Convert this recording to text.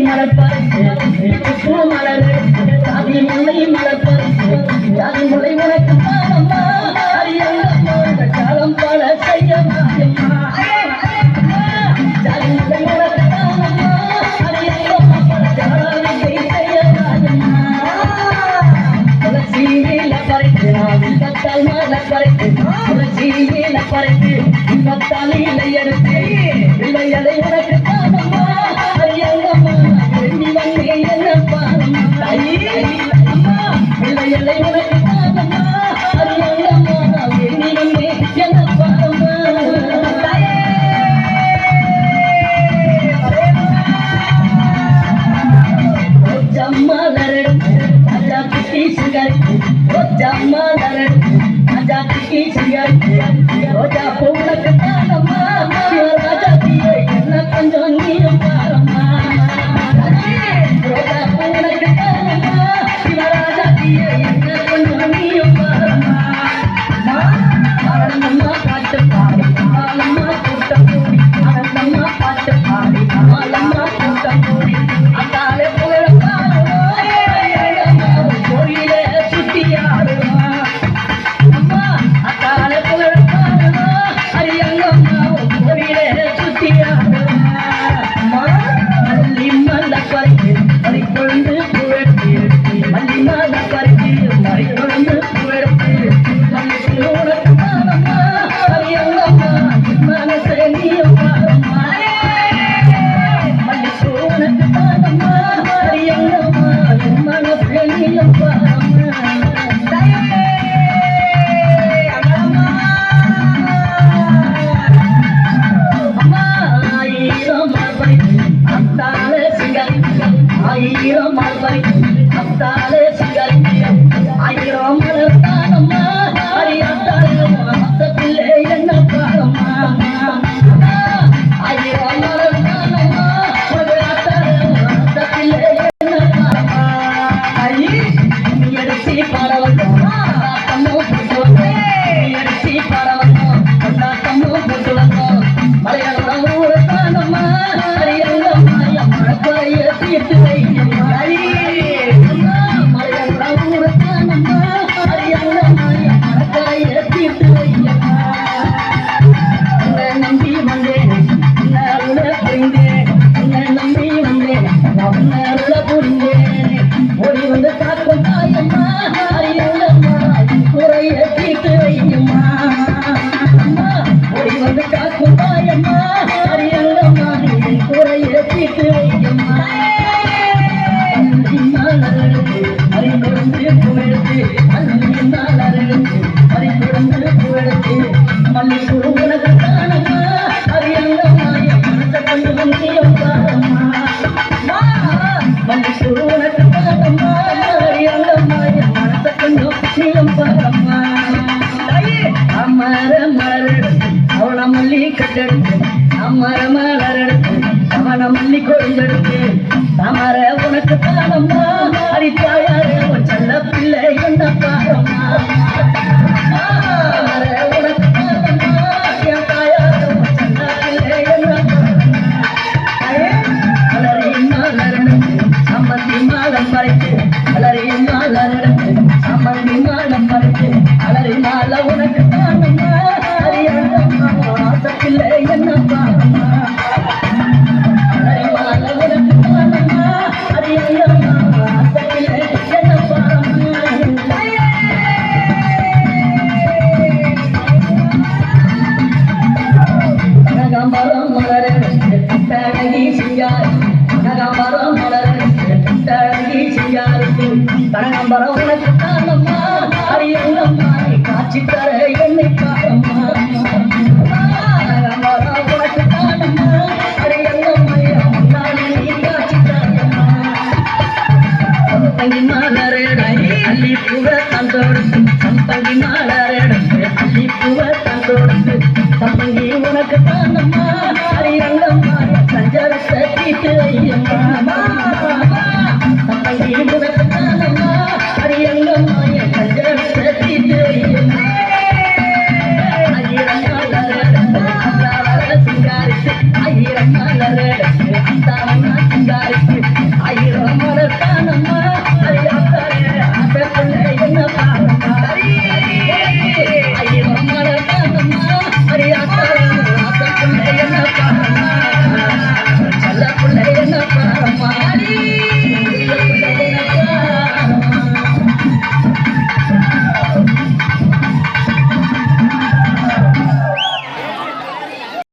மலப்பறித்து மலர் ஜாதி முல்லை மலப்பறித்து ஜாதி முல்லை உனக்கு தானம்மா அரியங்கம்மா காலம் பல செய்யம்மா ஜாதி முல்லை உனக்கு தானம்மா அரியங்கம்மா பல ஜாதி செய்யம்மா துளசியில பறித்து இன்பத்தால் மலை பறித்து துளசியில பறித்து இன்பத்தால் இலை எடுத்து இலையலை உனக்கு தானம்மா அரியங்கம்மா வெண்ணி வண்ணே என்ன பாரம்மா அம்மா இலையலை உனக்கு தானம்மா அரியங்கம்மா வெண்ணி வண்ணே என்ன பாரம்மா ஜம்மாலரெடுத்து ராஜா குட்டி சிங்கரித்து ஜம்மாலரெடுத்து ராஜா குட்டி சிங்கரித்து ரோஜா பூவுனக்கு தானம்மா ராஜா தீயை என்ன கொஞ்சம் நீயும் பாரம்மா ரோஜா பூவுனக்கு தானம்மா ராஜா தீயை என்ன கொஞ்சம் நீயும் பாரம்மா ஆனந்தம்மா பாட்டு பாடி ஆலம்மா கூட்டம் கூடி ஆனந்தம்மா பாட்டு பாடி ஆலம்மா கூட்டம் கூடி அந்தாலே புகழ கோயிலே சுத்தி ஆடுமா அம்மா அத்தாலே புகழ பாடுமா அரியங்கம்மா கோயிலே சுத்தி ஆடுமா மல்லி மல்ல பறித்து மறிக்கொழுந்து புகழ்த்து மல்லி மல்ல பறித்து மறிக்கொழுந்து புகழ்த்து மல்லி உனக்கு தானம்மா அரியங்கம்மா மனசே நீயும் பாரம்மா மல்லி உனக்கு தானம்மா அரியங்கம்மா மனசே நீயும் பாரம்மா ஆயிரம் மல்பரி அத்தாலே சிங்கரி ஆயிரம் மலர் தானம்மா அரியாத்தாலே மொத்தத்திலே என்ன பாரம்மா ஆயிரம் மலர் தானம்மா அரியாத்தாலே மொத்தத்திலே என்ன பாரம்மா எடுத்து பாடவட்டும் கொண்டாட்டமும் போட்டு வந்தோம் எடுத்து பாடவட்டும் கொண்டாட்டமும் போட்டு வந்தோம் மலையாள ஊர் தானம்மா அரியங்கம்மா மழப்பறைய தீர்த்து வைக்கம்மா மலையாள ஊர் தானம்மா அரியங்கம்மா மழப்பறைய தீர்த்து வைக்கம்மா உன்னை நம்பி வந்தேன் உன்னை அருள புரிந்தேன் உன்னை நம்பி வந்தேன் உன்னை அருள புரிந்தேன் ஓடி வந்து காக்கும் தாயம்மா அரியங்கம்மா குறைய தீர்த்து வைக்கம்மா ஓடி வந்து காக்கும் தாயம்மா அரியங்கம்மா குறைய தீர்த்து வைக்கம்மா அறிந்தொழுந்து புகழ்த்து அன்பினால் அருளுத்து அறிந்தொழுந்து புகழ்த்து மல்லி குருகுலக தானம்மா அரியங்கம்மா மனச கொஞ்சம் நீயும் பாரம்மா மல்லி குருகுலக தானம்மா அரியங்கம்மா மனச கொஞ்சம் நீயும் பாரம்மா அமர மலரெடுத்து அவன மல்லி கட்டெடுத்து அமர மலரெடுத்து அவன மல்லி கொழுந்தெடுத்து அமர உனக்கு தானம்மா அரித்தாயாரே செல்ல பிள்ளை என்ன பாரம்மா அமர உனக்கு தானம்மா என் தாயாரே செல்ல பிள்ளை என்ன அலறி மலரெடுத்து சம்மந்தி மாலம் பறித்து அலறி மலரெடுத்து சம்மந்தி மாலம் பறித்து அலறி மால உனக்கு தானம்மா அரியங்கம்மா ஆசப்பிள்ளை என்ன பாரம்மா அலறி மால உனக்கு தானம்மா அரியங்கம்மா ஆசப்பிள்ளை என்ன பாரம்மா கனகாம்பரம் மலரெடுத்து புத்தழகி சிங்காரி கனகாம்பரம் மலரெடுத்து புத்தழகி சிங்காரிக்கு கனகாம்பரம் உனக்கு தானம்மா அரியங்கம்மா காட்சி தர என்னை பாரம்மா கனகாம்பரம் உனக்கு தானம்மா அரியங்கம்மா முன்னாடி நீ காட்சி தரம்மா சம்பங்கி மலரெடை அள்ளி பூவ தந்தோடுத்து சம்பங்கி மலரெடுத்து அள்ளி பூவ தந்தோடுத்து சம்பங்கி உனக்கு தானம்மா அரியங்கம்மா சஞ்சலத்தை தீட்டு வையம்மா